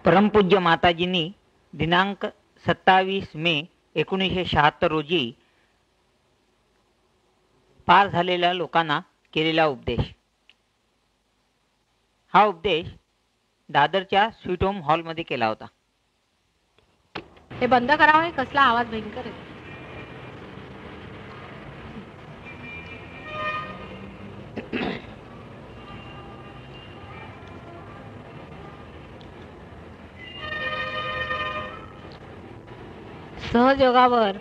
परमपूज्य माताजींनी दिनांक 27 मे 1976 रोजी पार झालेल्या लोकांना केलेला उपदेश. हा उपदेश दादरच्या स्वीट होम हॉलमध्ये केला होता. हे बंद करावं. कसला आवाज भयंकर आहे. सहजयोगावर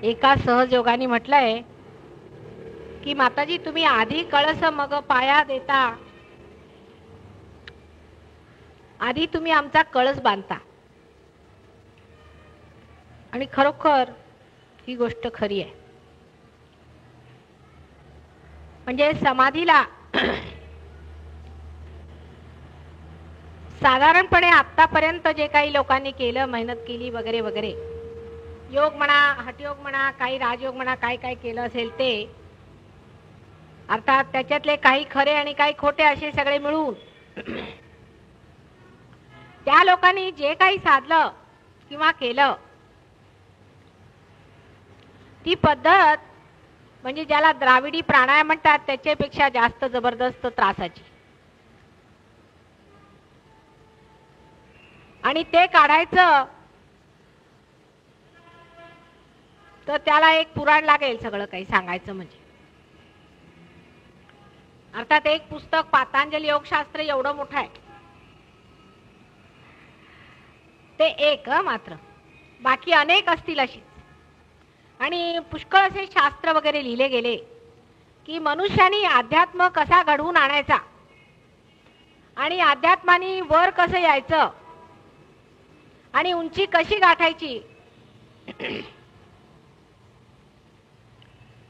एका सहजयोगाने म्हटलंय की माताजी तुम्ही आधी कळस मग पाया देता. आधी तुम्ही आमचा कळस बांधता. आणि खरोखर ही गोष्ट खरी आहे. म्हणजे समाधीला साधारणपणे आतापर्यंत जे काही लोकांनी केलं, मेहनत केली वगैरे वगैरे, योग म्हणा, हठयोग म्हणा, काही राजयोग म्हणा, काय काय केलं असेल ते, अर्थात त्याच्यातले काही खरे आणि काही खोटे असे सगळे मिळून त्या लोकांनी जे काही साधलं किंवा केलं, ती पद्धत म्हणजे ज्याला द्राविडी प्राणायाम म्हणतात त्याच्यापेक्षा जास्त जबरदस्त त्रासाची. आणि ते काढायचं तर त्याला एक पुराण लागेल सगळं काही सांगायचं म्हणजे. अर्थात एक पुस्तक पातंजली योगशास्त्र एवढं मोठं आहे ते एक मात्र, बाकी अनेक असतील अशी. आणि पुष्कळ असे शास्त्र वगैरे लिहिले गेले की मनुष्याने अध्यात्म कसा घडवून आणायचा आणि अध्यात्माने वर कसं यायचं आणि उंची कशी गाठायची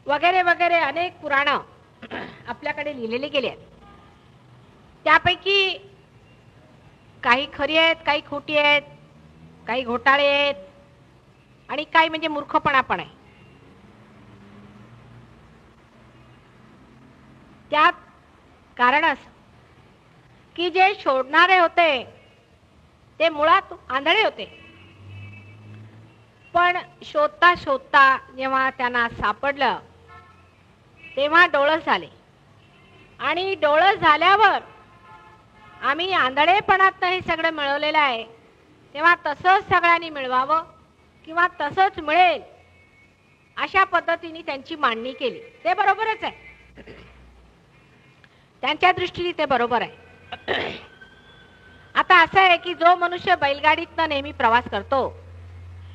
वगैरे वगैरे अनेक पुराण आपल्याकडे लिहिलेले गेले आहेत. त्यापैकी काही खरी आहेत, काही खोटी आहेत, काही घोटाळे आहेत आणि काही म्हणजे मूर्खपणा पण आहे. त्यात कारण असं की जे शोधणारे होते ते मुळात आंधळे होते, पण शोधता शोधता जेव्हा त्यांना सापडलं तेव्हा डोळस झाले. आणि डोळस झाल्यावर आम्ही आंधळेपणात हे सगळं मिळवलेलं आहे, तेव्हा तसंच सगळ्यांनी मिळवावं किंवा तसंच मिळेल अशा पद्धतीने त्यांची मांडणी केली. ते बरोबरच आहे, त्यांच्या दृष्टीने ते बरोबर आहे. आता असं आहे की जो मनुष्य बैलगाडीतनं नेहमी प्रवास करतो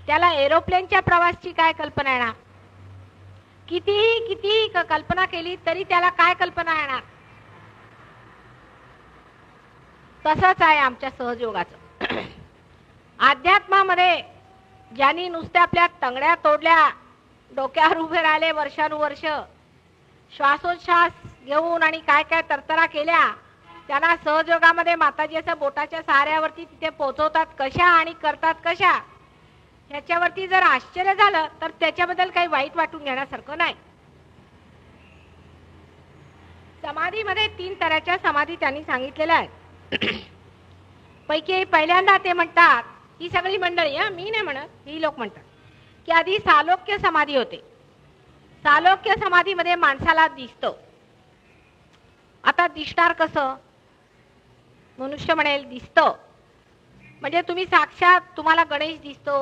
त्याला एरोप्लेनच्या प्रवासची काय कल्पना येणार? कितीही किती कल्पना केली तरी त्याला काय कल्पना येणार? तसंच आहे आमच्या सहजयोगाचं. अध्यात्मामध्ये ज्यांनी नुसत्या आपल्या तंगड्या तोडल्या, डोक्यावर उभे राहिले वर्षानुवर्ष, श्वासोच्छ्वास घेऊन आणि काय काय तरतरा केल्या, त्यांना सहजयोगामध्ये माताजी असं बोटाच्या सहाऱ्यावरती तिथे पोहोचवतात कशा आणि करतात कशा, ह्याच्यावरती जर आश्चर्य झालं तर त्याच्याबद्दल काही वाईट वाटून घेण्यासारखं नाही. समाधीमध्ये 3 तऱ्हाच्या समाधी त्यांनी सांगितलेल्या आहेत. पैकी पहिल्यांदा ते म्हणतात, ही सगळी मंडळी, मी नाही म्हणत, ही लोक म्हणतात की आधी सालोक्य समाधी होते. सालोक्य समाधीमध्ये माणसाला दिसतं. आता दिसणार कसं? मनुष्य म्हणेल दिसतं म्हणजे तुम्ही साक्षात तुम्हाला गणेश दिसतो,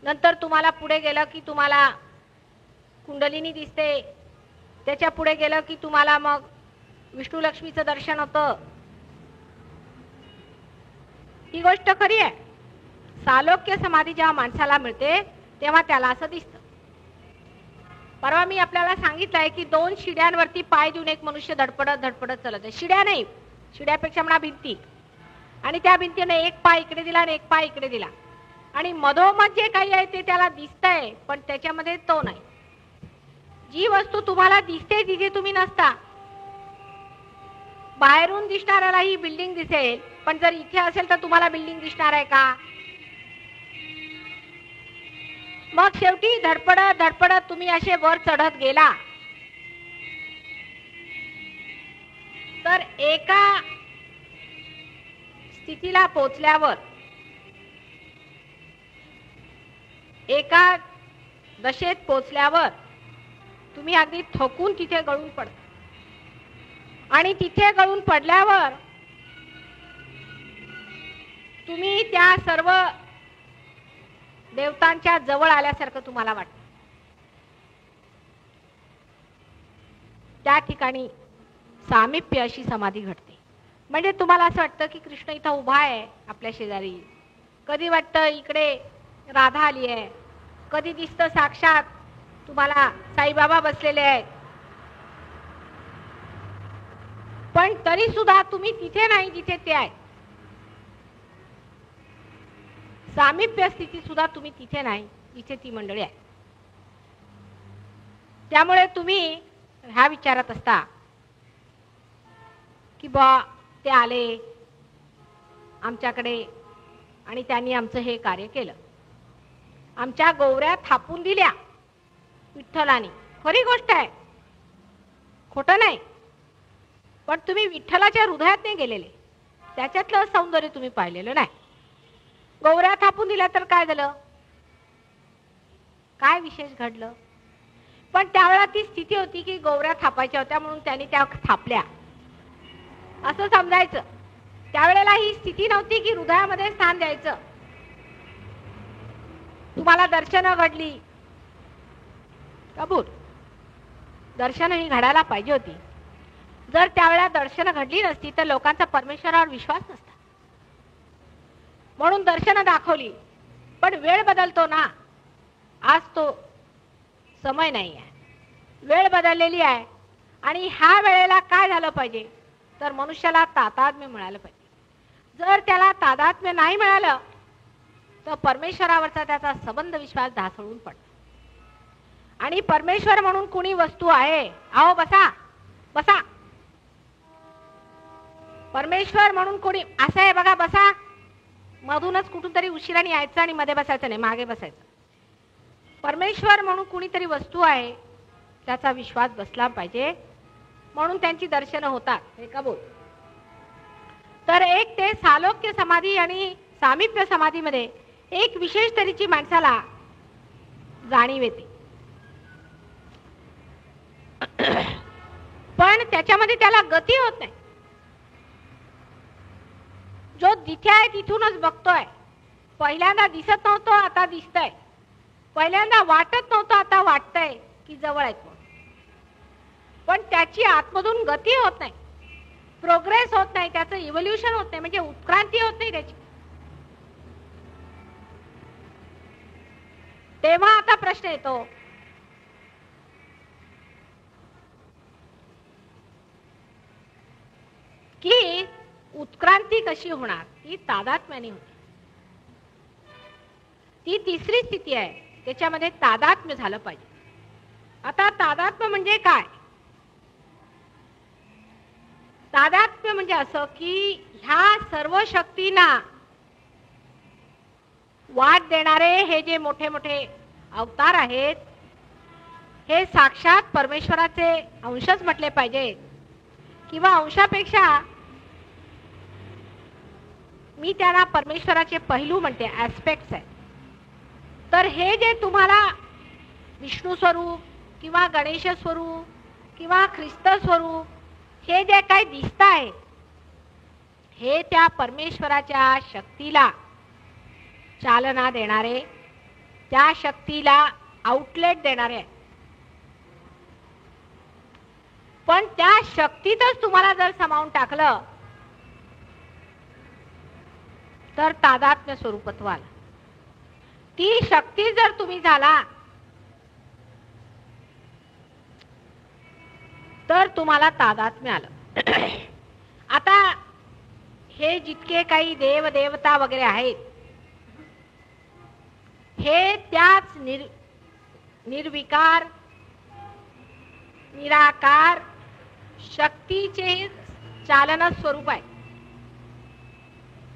नंतर तुम्हाला पुढे गेलं की तुम्हाला कुंडलिनी दिसते, त्याच्या पुढे गेलं की तुम्हाला मग विष्णू लक्ष्मीचं दर्शन होतं. ही गोष्ट खरी आहे. सालोक्य समाधी जेव्हा माणसाला मिळते तेव्हा त्याला असं दिसतं. परवा मी आपल्याला सांगितलंय की 2 शिड्यांवरती पाय देऊन एक मनुष्य धडपडत धडपडत चालत आहे. शिड्या नाही, शिड्यापेक्षा म्हणा भिंती, आणि त्या भिंतीने एक पाय इकडे दिला आणि एक पाय इकडे दिला आणि मधोमध जे काही आहे ते त्याला दिसतंय पण त्याच्यामध्ये तो नाही. जी वस्तू तुम्हाला दिसते तिथे तुम्ही नसता. बाहेरून दिसणाऱ्याला ही बिल्डिंग दिसेल पण जर इथे असेल तर तुम्हाला बिल्डिंग दिसणार आहे का? मग शेवटी धडपडत धडपडत तुम्ही असे वर चढत गेला तर एका स्थितीला पोचल्यावर एका दशेत पोचल्यावर तुम्ही अगदी थकून तिथे गळून पडता आणि तिथे गळून पडल्यावर तुम्ही त्या सर्व देवतांच्या जवळ आल्यासारखं तुम्हाला वाटतं. त्या ठिकाणी सामिप्य अशी समाधी घडते. म्हणजे तुम्हाला असं वाटतं की कृष्ण इथं उभा आहे आपल्या शेजारी, कधी वाटतं इकडे राधा आली आहे, कधी दिसतं साक्षात तुम्हाला साईबाबा बसलेले आहेत. पण तरी सुद्धा तुम्ही तिथे नाही जिथे ते आहेत. सामिप्य स्थिती सुद्धा तुम्ही तिथे नाही जिथे ती मंडळी आहे. त्यामुळे तुम्ही ह्या विचारात असता की बा ते आले आमच्याकडे आणि त्यांनी आमचं हे कार्य केलं, आमच्या गौऱ्या थापून दिल्या विठ्ठलानी. खरी गोष्ट आहे, खोटं नाही. पण तुम्ही विठ्ठलाच्या हृदयात नाही गेलेले, त्याच्यातलं सौंदर्य तुम्ही पाहिलेलं नाही. गौऱ्या थापून दिल्या तर काय झालं, काय विशेष घडलं? पण त्यावेळेला ती स्थिती होती की गौऱ्या थापायच्या होत्या म्हणून त्यांनी त्या थापल्या असं समजायचं. त्यावेळेला ही स्थिती नव्हती की हृदयामध्ये स्थान द्यायचं. तुम्हाला दर्शनं घडली, कबूल, दर्शनं ही घडायला पाहिजे होती. जर त्यावेळेला दर्शनं घडली नसती तर लोकांचा परमेश्वरावर विश्वास नसता. म्हणून दर्शनं दाखवली. पण वेळ बदलतो ना, आज तो समय नाही आहे, वेळ बदललेली आहे. आणि ह्या वेळेला काय झालं पाहिजे तर मनुष्याला तादात्म्य मिळालं पाहिजे. जर त्याला तादात्म्य नाही मिळालं तर परमेश्वरावरचा त्याचा संबंध विश्वास ढासळून पडतो. आणि परमेश्वर म्हणून कुणी वस्तू आहे, आओ बसा बसा, परमेश्वर म्हणून कोणी असं आहे बघा, बसा. मधूनच कुठून तरी उशिराने यायचं आणि मध्ये बसायचं नाही, मागे बसायचं. परमेश्वर म्हणून कुणीतरी वस्तू आहे त्याचा विश्वास बसला पाहिजे, म्हणून त्यांची दर्शनं होतात. हे कबूल. तर एक ते सालोक्य समाधी आणि सामिप्य समाधीमध्ये एक विशेष तऱ्हेची माणसाला जाणीव येते. पण त्याच्यामध्ये त्याला गती होत नाही. जो जिथे आहे तिथूनच बघतोय. पहिल्यांदा दिसत नव्हतं, आता दिसतंय. पहिल्यांदा वाटत नव्हतं, आता वाटतंय की जवळ आहेत म्हणून. पण त्याची आतमधून गती होत नाही, प्रोग्रेस होत नाही, त्याचं इव्होल्युशन होत नाही, म्हणजे उत्क्रांती होत नाही त्याची. तेव्हा आता प्रश्न येतो की उत्क्रांती कशी होणार? ती तादात्म्याने होते. ती तिसरी स्थिती आहे, त्याच्यामध्ये तादात्म्य झालं पाहिजे. आता तादात्म्य म्हणजे काय? तादात्म्य म्हणजे असं की ह्या सर्व शक्तींना वाट देणारे हे जे मोठे मोठे अवतार आहेत हे साक्षात परमेश्वराचे अंशच म्हटले पाहिजेत, किंवा अंशापेक्षा मी त्यांना परमेश्वराचे पैलू म्हणते, ॲस्पेक्ट्स आहेत. तर हे जे तुम्हाला विष्णू स्वरूप किंवा गणेश स्वरूप किंवा ख्रिस्त स्वरूप हे जे काही दिसत आहे हे त्या परमेश्वराच्या शक्तीला चालना देणारे, त्या शक्तीला आउटलेट देणारे आहे. पण त्या शक्तीतच तुम्हाला जर सामावून टाकलं तर तादात्म्य स्वरूपत्व आलं. ती शक्ती जर तुम्ही झाला तर तुम्हाला तादात्म्य आलं. आता हे जितके काही देव देवता वगैरे आहेत हे त्याच निर्विकार निराकार शक्तीचे चालन स्वरूप आहे.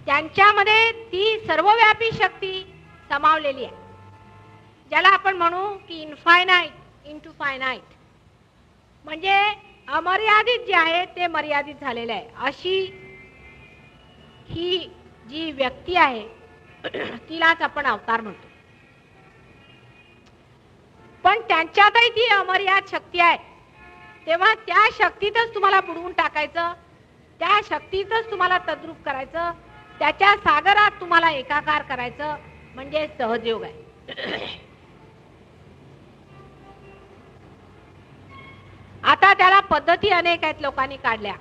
त्यांच्यामध्ये ती सर्वव्यापी शक्ती समावलेली आहे, ज्याला आपण म्हणू की इनफायनाइट इंटू फायनाइट, म्हणजे अमर्यादित जे आहे ते मर्यादित झालेले आहे. अशी ही जी व्यक्ती आहे तिलाच आपण अवतार म्हणतो. पण त्यांच्यातही ती अमर्याद शक्ती आहे. तेव्हा त्या शक्तीतच तुम्हाला बुडवून टाकायचं, त्या शक्तीतच तुम्हाला तद्रूप करायचं, त्याच्या सागरात तुम्हाला एकाकार करायचं म्हणजे सहजयोग आहे. आता त्याला पद्धती अनेक आहेत लोकांनी काढल्या.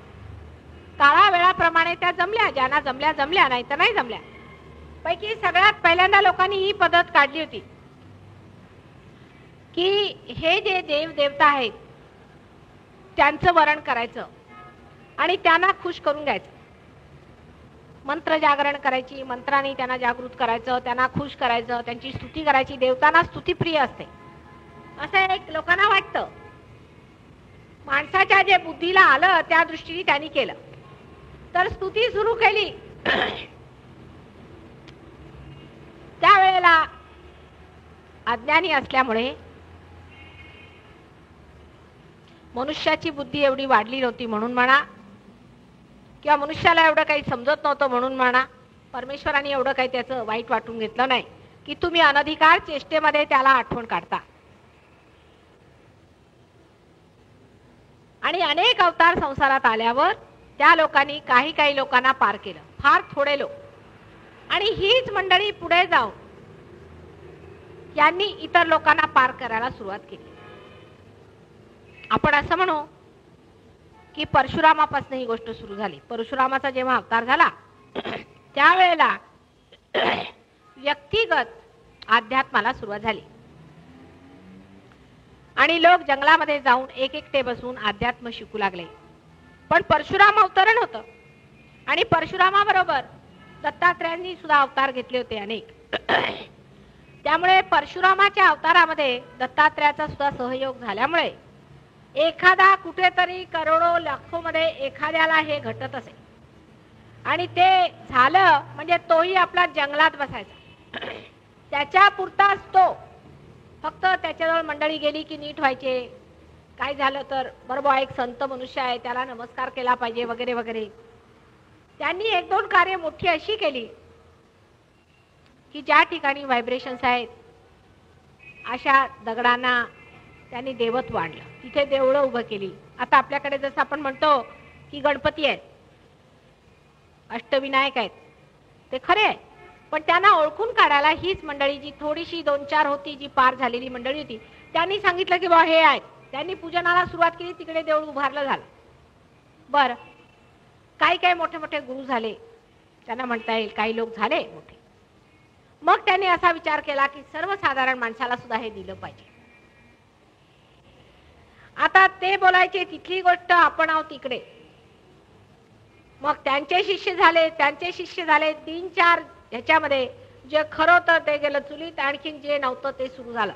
काळा वेळाप्रमाणे त्या जमल्या, ज्यांना जमल्या जमल्या, नाही तर नाही जमल्या. पैकी सगळ्यात पहिल्यांदा लोकांनी ही पद्धत काढली होती की हे जे देव देवता आहेत त्यांचं वरण करायचं आणि त्यांना खुश करून घ्यायचं. मंत्र जागरण करायची, मंत्राने त्यांना जागृत करायचं, त्यांना खुश करायचं, त्यांची स्तुती करायची. देवतांना स्तुती प्रिय असते असं एक लोकांना वाटतं. माणसाच्या जे बुद्धीला आलं त्या दृष्टीने त्यांनी केलं. तर स्तुती सुरू केली. त्यावेळेला अज्ञानी असल्यामुळे मनुष्याची बुद्धी एवढी वाढली नव्हती म्हणून म्हणा, किंवा मनुष्याला एवढं काही समजत नव्हतं म्हणून म्हणा, परमेश्वराने एवढं काही त्याचं वाईट वाटून घेतलं नाही की तुम्ही अनधिकार चेष्टेमध्ये त्याला आठवण काढता. आणि अनेक अवतार संसारात आल्यावर त्या लोकांनी काही लोकांना पार केलं, फार थोडे लोक. आणि हीच मंडळी पुढे जाऊन यांनी इतर लोकांना पार करायला सुरुवात केली. आपण असं म्हणू की परशुरामापासून ही गोष्ट सुरू झाली. परशुरामाचा जेव्हा अवतार झाला त्यावेळेला व्यक्तिगत अध्यात्माला सुरुवात झाली आणि लोक जंगलामध्ये जाऊन एकटे बसून अध्यात्म शिकू लागले. पण परशुराम अवतरण होतं आणि परशुरामाबरोबर दत्तात्रयांनी सुद्धा अवतार घेतले होते अनेक. त्यामुळे परशुरामाच्या अवतारामध्ये दत्तात्रयाचा सुद्धा सहयोग झाल्यामुळे एखादा कुठेतरी करोडो लाखो मध्ये एखाद्याला हे घटत असे आणि ते झालं म्हणजे तोही आपला जंगलात बसायचा. त्याच्या पुरताच तो फक्त त्याच्याजवळ मंडळी गेली की नीट व्हायचे, काय झालं तर बरोबर एक संत मनुष्य आहे त्याला नमस्कार केला पाहिजे वगैरे वगैरे. त्यांनी एक दोन कार्य मोठी अशी केली की ज्या ठिकाणी व्हायब्रेशन्स आहेत अशा दगडांना त्यांनी देवत्व आणलं, तिथे देवळं उभं केली. आता आपल्याकडे जसं आपण म्हणतो की गणपती आहेत, अष्टविनायक आहेत, ते खरे आहे. पण त्यांना ओळखून काढायला हीच मंडळी जी थोडीशी 2-4 होती, जी पार झालेली मंडळी होती, त्यांनी सांगितलं की बा हे आहेत. त्यांनी पूजनाला सुरुवात केली, तिकडे देऊळ उभारलं झालं. बरं, काही मोठे मोठे गुरु झाले, त्यांना म्हणता येईल काही लोक झाले मोठे. मग त्यांनी असा विचार केला की सर्वसाधारण माणसाला सुद्धा हे दिलं पाहिजे. आता ते बोलायचे तिथली गोष्ट, आपण आहोत तिकडे. मग त्यांचे शिष्य झाले 3-4 ह्याच्यामध्ये जे खरं होतं ते गेलं चुलीत, आणखीन जे नव्हतं ते सुरू झालं.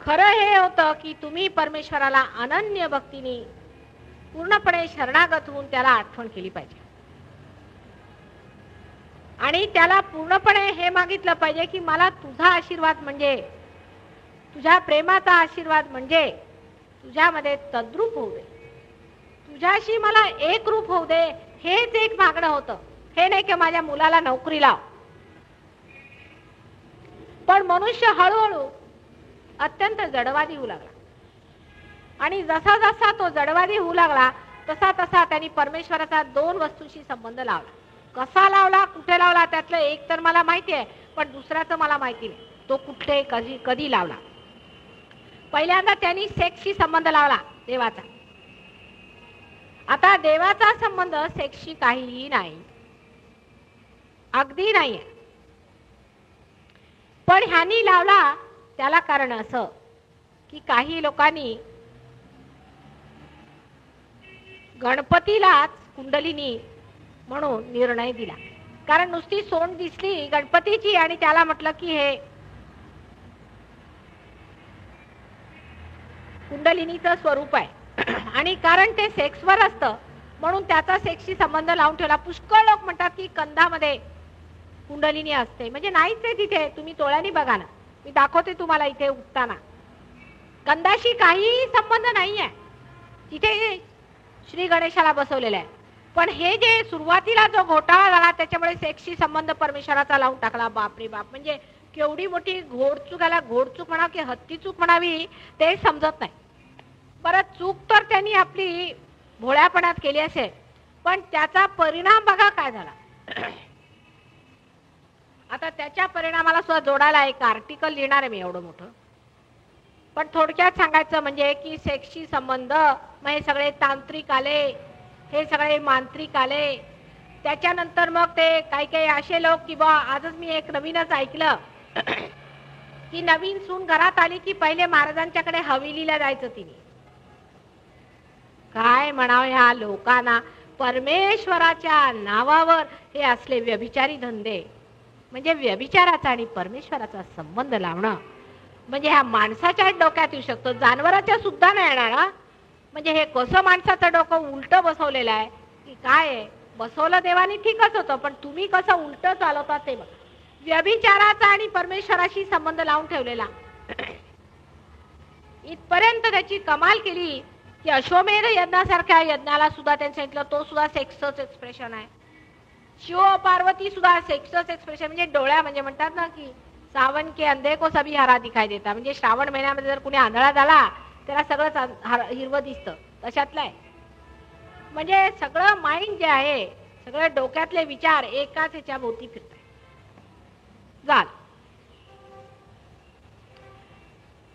खरं हे होतं की तुम्ही परमेश्वराला अनन्य भक्तीने पूर्णपणे शरणागत होऊन त्याला आठवण केली पाहिजे आणि त्याला पूर्णपणे हे मागितलं पाहिजे की मला तुझा आशीर्वाद म्हणजे, तुझ्या प्रेमाचा आशीर्वाद म्हणजे तुझ्यामध्ये तद्रूप होऊ दे, तुझ्याशी मला एक रूप होऊ दे. हेच एक मागणं होतं. हे नाही की माझ्या मुलाला नोकरी लाव. पण मनुष्य हळूहळू अत्यंत जडवादी होऊ लागला आणि जसा जसा तो जडवादी होऊ लागला तसा तसा त्यांनी परमेश्वराचा 2 वस्तूंशी संबंध लावला. कसा लावला, कुठे लावला त्यातलं एक तर मला माहिती आहे, पण दुसऱ्याचं मला माहिती नाही तो कुठे कधी लावला. पहिल्यांदा त्यांनी सेक्सशी संबंध लावला देवाचा. आता देवाचा संबंध सेक्सशी काहीही नाही, अगदी नाहीये. पण ह्यांनी लावला त्याला कारण असं की काही लोकांनी गणपतीलाच कुंडलिनी म्हणून निर्णय दिला. कारण नुसती सोंड दिसली गणपतीची आणि त्याला म्हटलं की हे कुंडलिनीचं स्वरूप आहे आणि कारण ते सेक्सवर असतं म्हणून त्याचा सेक्सशी संबंध लावून ठेवला. पुष्कळ लोक म्हणतात की कंधामध्ये कुंडलिनी असते, म्हणजे नाहीच आहे तिथे. तुम्ही तोळ्याने बघा ना, मी दाखवते तुम्हाला इथे उठताना. कंधाशी काहीही संबंध नाहीये. तिथे श्री गणेशाला बसवलेला आहे पण हे जे सुरुवातीला जो घोटाळा झाला त्याच्यामुळे सेक्सशी संबंध परमेश्वराचा लावून टाकला. बापरे बाप, म्हणजे केवढी मोठी घोडचूक, आला घोडचूक म्हणावं की हत्ती चूक म्हणावी ते समजत नाही. परत चूक तर त्यांनी आपली भोळ्यापणात केली असेल, पण त्याचा परिणाम बघा काय झाला. आता त्याच्या परिणामाला सुद्धा जोडायला एक आर्टिकल लिहिणार आहे मी एवढं मोठं. पण थोडक्यात सांगायचं म्हणजे की सेक्सशी संबंध, मग हे सगळे तांत्रिक आले, हे सगळे मांत्रिक आले. त्याच्यानंतर मग ते काही काही असे लोक की बा, आजच मी एक नवीनच ऐकलं की नवीन सून घरात आली की पहिले महाराजांच्याकडे हवेलीला जायचं तिने. काय म्हणावं ह्या लोकांना, परमेश्वराच्या नावावर हे असले व्यभिचारी धंदे. म्हणजे व्यभिचाराचा आणि परमेश्वराचा संबंध लावणं म्हणजे ह्या माणसाच्या डोक्यात येऊ शकतो, जनावराच्या सुद्धा नाही येणार. म्हणजे हे कसं माणसाचं डोकं उलट बसवलेलं आहे की काय आहे. बसवलं देवानी ठीकच होतं, पण तुम्ही कसं उलट चालवता ते बघ. व्यभिचाराचा आणि परमेश्वराशी संबंध लावून ठेवलेला. इथपर्यंत त्याची कमाल केली की अश्वमेध यज्ञासारख्या यज्ञाला सुद्धा त्यांनी सांगितलं तो सुद्धा सेक्सच एक्सप्रेशन आहे. शिव पार्वती सुद्धा सेक्सच एक्सप्रेशन, म्हणजे डोळ्या, म्हणजे म्हणतात ना की सावन के अंधे को सभी हरा दिखाई देता. म्हणजे श्रावण महिन्यामध्ये जर कुणी आंधळा झाला त्याला सगळंच हिरवं दिसतं, तशातलं आहे. म्हणजे सगळं माइंड जे आहे, सगळे डोक्यातले विचार एकाच ह्याच्या भोवती फिरतात. झालं,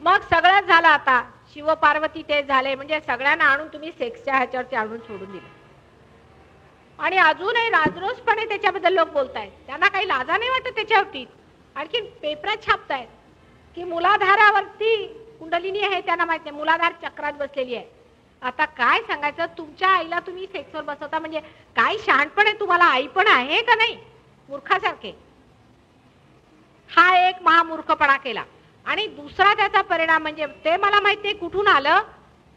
मग सगळंच झालं. आता शिव पार्वती ते झाले, म्हणजे सगळ्यांना आणून तुम्ही सेक्सच्या ह्याच्यावरती आणून सोडून दिलं. आणि अजूनही राजरोसपणे त्याच्याबद्दल लोक बोलतायत, त्यांना काही लाजा नाही वाटत त्याच्यावरती. आणखी पेपरात छापतायत की मुलाधारावरती कुंडलिनी आहे, त्यांना माहित नाही, मुलाधार चक्रात बसलेली आहे. आता काय सांगायचं, तुमच्या आईला तुम्ही सेक्सवर बसवता, म्हणजे काय शहाणपण आहे तुम्हाला, आई पण आहे का नाही, मूर्खासारखे. हा एक महामूर्खपणा केला. आणि दुसरा त्याचा परिणाम म्हणजे ते मला माहित नाही कुठून आलं,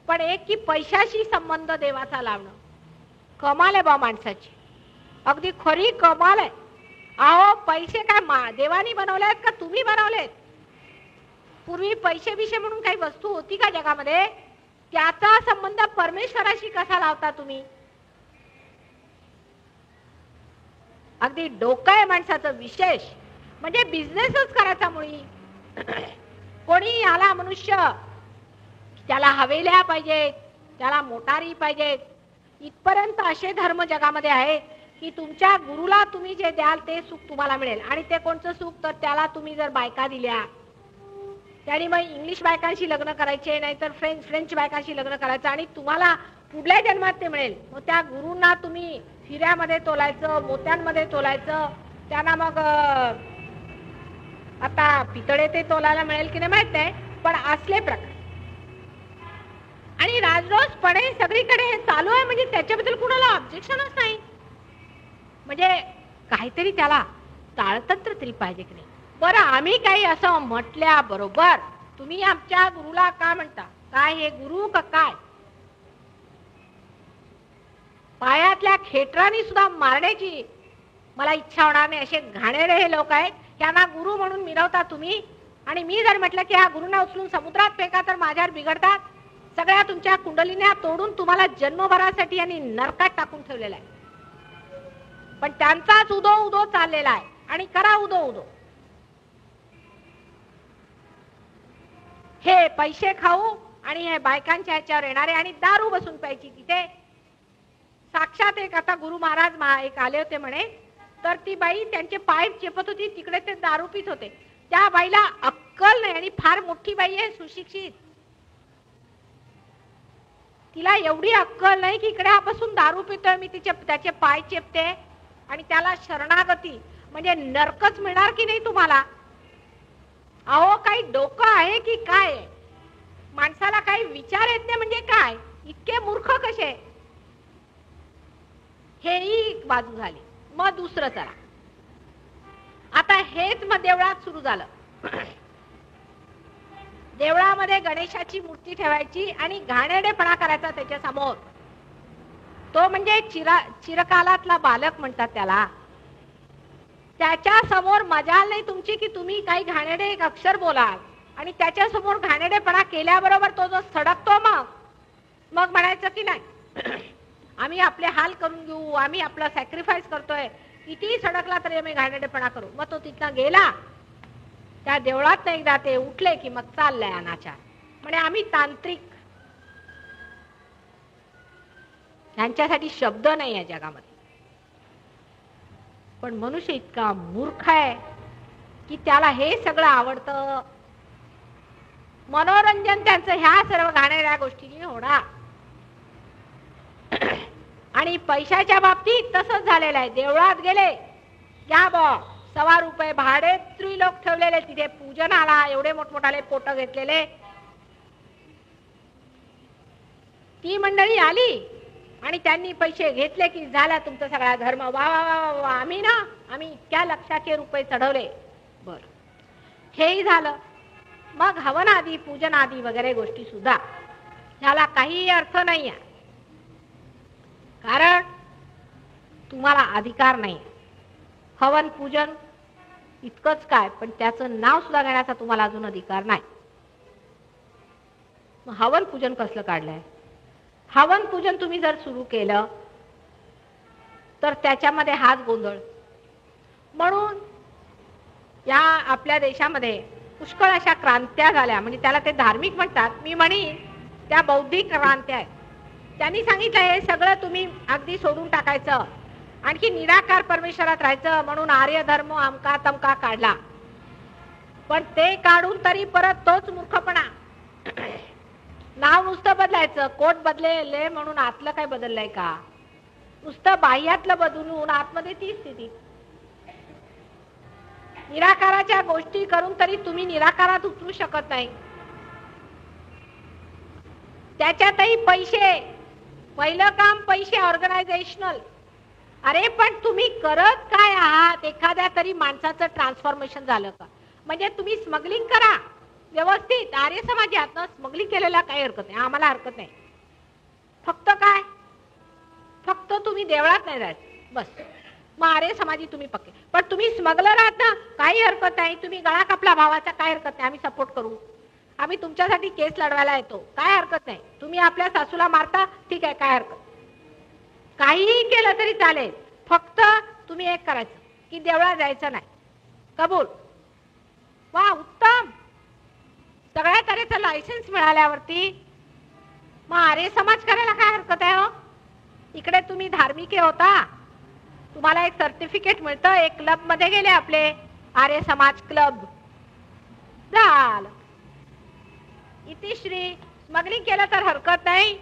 पण एक की पैशाशी संबंध देवाचा लावणं. कमाल आहे बा माणसाची, अगदी खरी कमाल आहे. अहो पैसे काय देवानी बनवले आहेत का तुम्ही बनवलेत? पूर्वी पैसे विषय म्हणून काही वस्तू होती का जगामध्ये? त्याचा संबंध परमेश्वराशी कसा लावता तुम्ही? अगदी डोकं आहे माणसाचं विशेष. म्हणजे बिझनेसच करायचा मुळी. कोणी आला मनुष्य, त्याला हवेल्या पाहिजेत, त्याला मोटारी पाहिजेत. इथपर्यंत असे धर्म जगामध्ये आहेत की तुमच्या गुरुला तुम्ही जे द्याल ते सुख तुम्हाला मिळेल. आणि ते कोणतं सुख, तर त्याला तुम्ही जर बायका दिल्या, त्याने मग इंग्लिश बायकांशी लग्न करायचे, नाहीतर फ्रेंच बायकांशी लग्न करायचं, आणि तुम्हाला पुढल्या जन्मात ते मिळेल. मग त्या गुरूंना तुम्ही हिऱ्यामध्ये तोलायचं, मोत्यांमध्ये तोलायचं, त्यांना मग आता पितळे ते तोलायला मिळेल की नाही माहित नाही, पण असले प्रकार. आणि राजरोसपणे सगळीकडे हे चालू आहे, म्हणजे त्याच्याबद्दल कुणाला ऑब्जेक्शनच नाही. म्हणजे काहीतरी त्याला ताळतंत्र तरी पाहिजे की नाही. बरं, आम्ही काही असं म्हटल्या बरोबर तुम्ही आमच्या गुरुला का म्हणता? काय हे गुरु का काय? पायातल्या खेटरांनी सुद्धा मारण्याची मला इच्छा होणार नाही. असे घाणेरडे हे लोक आहेत, त्यांना गुरु म्हणून मिरवता तुम्ही. आणि मी जर म्हटलं की ह्या गुरुंना उचलून समुद्रात फेका तर माझ्यावर बिघडतात. सगळ्या तुमच्या कुंडलीने तोडून तुम्हाला जन्मभरासाठी आणि नरकात टाकून ठेवलेला आहे. पण त्यांचाच उदो उदो चाललेला आहे, आणि करा उदो उदो. हे पैसे खाऊ आणि हे बायकांच्या ह्याच्यावर येणारे, आणि दारू बसून प्यायची तिथे. साक्षात एक आता गुरु महाराज एक आले होते म्हणे, तर ती बाई त्यांचे पाय चेपत होती, तिकडे ते दारू पित होते. त्या बाईला अक्कल नाही, आणि फार मोठी बाई आहे, सुशिक्षित. तिला एवढी अक्कल नाही की इकडे बसून दारू पितोय मी, त्याचे पाय चेपते आणि त्याला शरणागती, म्हणजे नरकच मिळणार की नाही तुम्हाला? अहो काही डोकं आहे की काय? माणसाला काही विचार येत नाही म्हणजे काय? इतके मूर्ख कसे? हे एक बाजू झाली. मग दुसरं चला, आता हेच मग देवळात सुरू झालं. देवळामध्ये गणेशाची मूर्ती ठेवायची आणि घाणेरडेपणा करायचा त्याच्या समोर. तो म्हणजे चिरकालातला बालक म्हणतात त्याला. त्याच्या समोर मजाल नाही तुमची की तुम्ही काही घाणेरडे एक अक्षर बोलाल, आणि त्याच्या समोर घाणेरडेपणा केल्याबरोबर तो जो सडकतो मग म्हणायचं की नाही आम्ही आपले हाल करून घेऊ, आम्ही आपलं सॅक्रिफाईस करतोय, कितीही सडकला तरी आम्ही घाणेरडेपणा करू. मग तो तिथनं गेला, त्या देवळात एकदा ते उठले की मग चाललाय अनाचार. म्हणजे आम्ही तांत्रिक. ह्यांच्यासाठी शब्द नाही या जगामध्ये. पण मनुष्य इतका मूर्ख आहे की त्याला हे सगळं आवडतं. मनोरंजन त्यांचं ह्या सर्व घाणेरड्या गोष्टींनी होणार. आणि पैशाच्या बाबतीत तसंच झालेलं आहे. देवळात गेले, घ्या बॉ ₹1.25 भाडे, स्त्री लोक ठेवलेले तिथे, पूजनाला एवढे मोठमोठाले पोट घेतलेले. ती मंडळी आली आणि त्यांनी पैसे घेतले की झाला तुमचा सगळा धर्म. वा वा वा वा, आम्ही इतक्या लक्षाचे रुपये चढवले. बर, हेही झालं. मग हवन आदी, पूजन आदी वगैरे गोष्टी सुद्धा, ह्याला काही अर्थ नाही आहे. कारण तुम्हाला अधिकार नाही. हवन पूजन इतकंच काय, पण त्याचं नाव सुद्धा घेण्याचा तुम्हाला अजून अधिकार नाही. मग हवन पूजन कसलं काढलंय? हवन पूजन तुम्ही जर सुरू केलं तर त्याच्यामध्ये हाच गोंधळ. म्हणून या आपल्या देशामध्ये पुष्कळ अशा क्रांत्या झाल्या. म्हणजे त्याला ते धार्मिक म्हणतात, मी म्हणीन त्या बौद्धिक क्रांत्या आहेत. त्यांनी सांगितलं हे सगळं तुम्ही अगदी सोडून टाकायचं, आणखी निराकार परमेश्वरात राहायचं. म्हणून आर्य धर्म अमका तमका काढला. पण ते काढून तरी परत तोच मूर्खपणा. नाव नुसतं बदलायचं, कोट बदलेले म्हणून आतलं काय बदललंय का? नुसतं बाह्यातलं बदलून आतमध्ये ती स्थिती. निराकाराच्या गोष्टी करून तरी तुम्ही निराकारात उतरू शकत नाही. त्याच्यातही पैसे, पहिलं काम पैसे, ऑर्गनायझेशनल. अरे पण तुम्ही करत काय आहात? एखाद्या तरी माणसाचं ट्रान्सफॉर्मेशन झालं का? म्हणजे तुम्ही स्मगलिंग करा व्यवस्थित. आर्य समाजात स्मगलिंग केलेला काही हरकत नाही, आम्हाला हरकत नाही. फक्त काय, फक्त तुम्ही देवळात नाही जायचं बस. मग आर्य समाजी तुम्ही पक्के. पण तुम्ही स्मगलर आहात ना, काही हरकत नाही. तुम्ही गळा कापला भावाचा, काय हरकत नाही, आम्ही सपोर्ट करू. आम्ही तुमच्यासाठी केस लढवायला येतो, काय हरकत नाही. तुम्ही आपल्या सासूला मारता, ठीक आहे, काय हरकत. काहीही केलं तरी चालेल, फक्त तुम्ही एक करायचं की देवळात जायचं नाही. कबूल? वा, उत्तम. सगळ्या तऱ्हेचं लायसन्स मिळाल्यावरती मग आर्य समाज करायला काय हरकत आहे हो? इकडे तुम्ही धार्मिक होता, तुम्हाला एक सर्टिफिकेट मिळतं. एक क्लब मध्ये गेले आपले, आर्य समाज क्लब, झालं. इतिश्री. स्मगलिंग केलं तर हरकत नाही,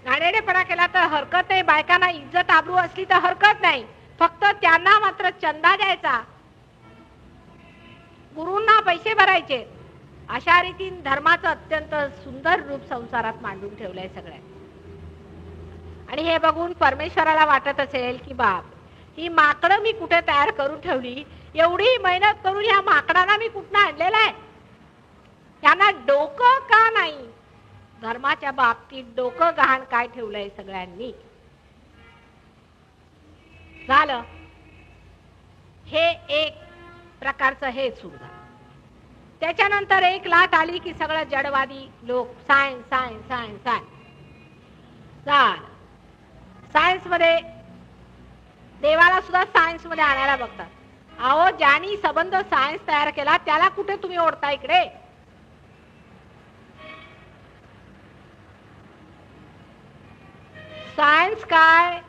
घाणेरडेपणा केला तर हरकत नाही, बायकांना इज्जत आबरू असली तर हरकत नाही. फक्त त्यांना मात्र चंदा द्यायचा, गुरूंना पैसे भरायचे. अशा रीतीने धर्माचं अत्यंत सुंदर रूप संसारात मांडून ठेवलंय सगळ्या. आणि हे बघून परमेश्वराला वाटत असेल की बाप, ही माकडं मी कुठे तयार करून ठेवली, एवढी मेहनत करून ह्या माकडांना मी कुठनं आणलेलं आहे. त्यांना डोकं का नाही? धर्माच्या बाबतीत डोकं गहाण काय ठेवलंय सगळ्यांनी. झालं. हे एक प्रकारचं हे सुरू झालं. त्याच्यानंतर एक लाट आली की सगळं जडवादी लोक सायन्स सायन्स सायन्स सायन्स झालं. सायन्स मध्ये देवाला सुद्धा सायन्स मध्ये आणायला बघतात. अहो, ज्यांनी संबंध सायन्स तयार केला त्याला कुठे तुम्ही ओढता इकडे? सायन्स काय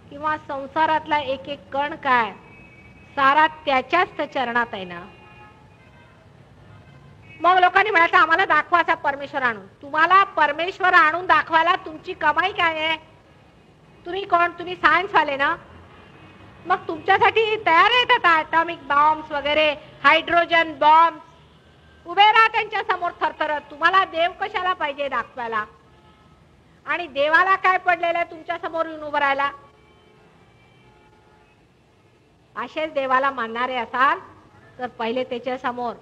किंवा संसारातला एक एक कण काय, सारा त्याच्याच चरणात आहे ना. मग लोकांनी म्हणायचं आम्हाला दाखवायचा परमेश्वर आणून. तुम्हाला परमेश्वर आणून दाखवायला तुमची कमाई काय आहे? तुम्ही कोण? तुम्ही सायन्स वाले ना. मग तुमच्यासाठी तयार येतात ॲटॉमिक बॉम्ब्स वगैरे, हायड्रोजन बॉम्ब. उभे राहा त्यांच्या समोर थरथरत. तुम्हाला देव कशाला पाहिजे दाखवायला? आणि देवाला काय पडलेलं आहे तुमच्या समोर येऊन उभं राहायला? असेच देवाला मानणारे असाल तर पहिले त्याच्या समोर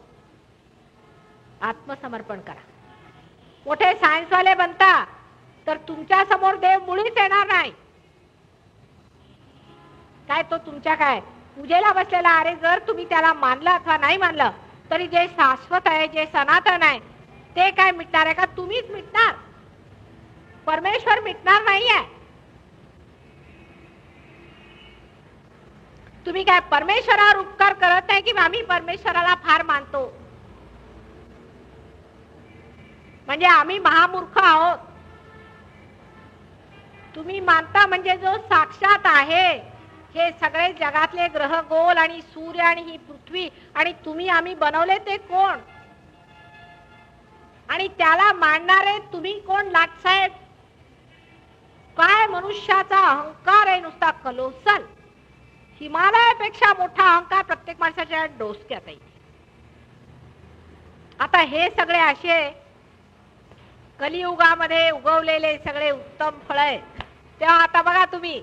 आत्मसमर्पण करा. मोठे सायन्सवाले बनता तर तुमच्या समोर देव मुळीच येणार नाही. काय तो तुमच्या काय पूजेला बसलेला? अरे जर तुम्ही त्याला मानलं अथवा नाही मानलं तरी जे शाश्वत आहे, जे सनातन आहे, ते काय मिटणार आहे का? तुम्हीच मिटणार. परमेश्वर मिटणार नाहीये. तुम्ही काय परमेश्वरावर उपकार करत नाही की आम्ही परमेश्वराला फार मानतो म्हणजे आम्ही महामूर्ख आहोत. तुम्ही मानता म्हणजे जो साक्षात आहे, हे सगळे जगातले ग्रह गोल आणि सूर्य आणि ही पृथ्वी आणि तुम्ही आम्ही बनवले ते कोण, आणि त्याला मानणारे तुम्ही कोण लाटसाहेब? काय मनुष्याचा अहंकार आहे नुसता कलोसल. हिमालयापेक्षा मोठा अहंकार प्रत्येक माणसाच्या डोसक्यात आहे. आता हे सगळे असे कलियुगामध्ये उगवलेले सगळे उत्तम फळ आहेत. तेव्हा आता बघा तुम्ही,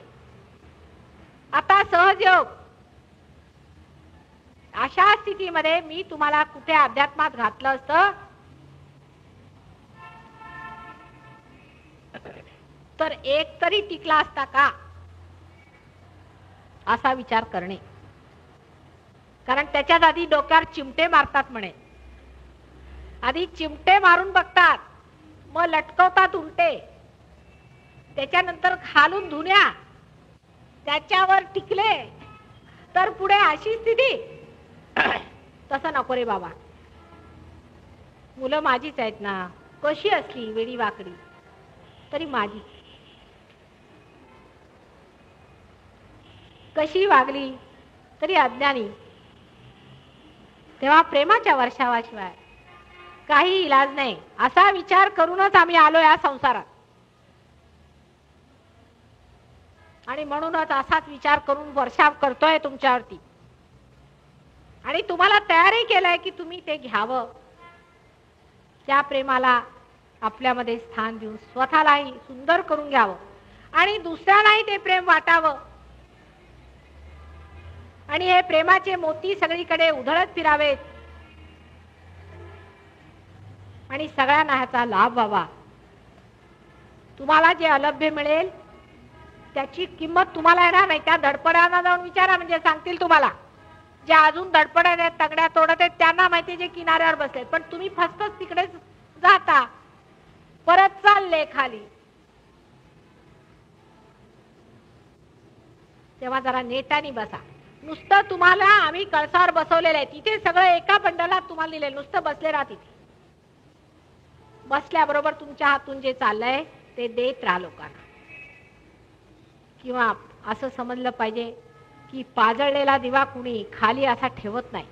आता सहजयोग अशा स्थितीमध्ये मी तुम्हाला कुठे अध्यात्मात घातलं असतं तर एक तरी टिकला असता का, असा विचार करणे. कारण त्याच्यात आधी डोक्यावर चिमटे मारतात म्हणे. आधी चिमटे मारून बघतात, मग लटकवतात उलटे, त्याच्यानंतर खालून धुण्या, त्याच्यावर टिकले तर पुढे अशी स्थिती. तसं नको रे बाबा. मुलं माझीच आहेत ना, कशी असली वेडी वाकडी तरी माझी, कशी वागली तरी अज्ञानी. तेव्हा प्रेमाच्या वर्षावाशिवाय काही इलाज नाही, असा विचार करूनच आम्ही आलो या संसारात. आणि म्हणूनच असाच विचार करून वर्षाव करतोय तुमच्यावरती. आणि तुम्हाला तयारी केलंय की तुम्ही ते घ्यावं, त्या प्रेमाला आपल्यामध्ये स्थान देऊन स्वतःलाही सुंदर करून घ्यावं आणि दुसऱ्यालाही ते प्रेम वाटावं. आणि हे प्रेमाचे मोती सगळीकडे उधळत फिरावेत आणि सगळ्यांना ह्याचा लाभ व्हावा. तुम्हाला जे अलभ्य मिळेल त्याची किंमत तुम्हाला येणार नाही. त्या धडपड्यांना जाऊन विचारा, म्हणजे सांगतील तुम्हाला. जे अजून धडपडत आहेत, तगड्या तोडत आहेत, त्यांना माहिती जे किनाऱ्यावर बसलेत. पण तुम्ही फस्तच तिकडेच जाता, परत चालले खाली. तेव्हा जरा नेटाने बसा. नुसतं तुम्हाला आम्ही कळसावर बसवलेलं आहे, तिथे सगळं एका बंडलात तुम्हाला लिहिलंय. नुसतं बसले राहा तिथे. बसल्याबरोबर तुमच्या हातून जे चाललंय ते देत राहा लोकांना. किंवा असं समजलं पाहिजे की पाजळलेला दिवा कुणी खाली असा ठेवत नाही,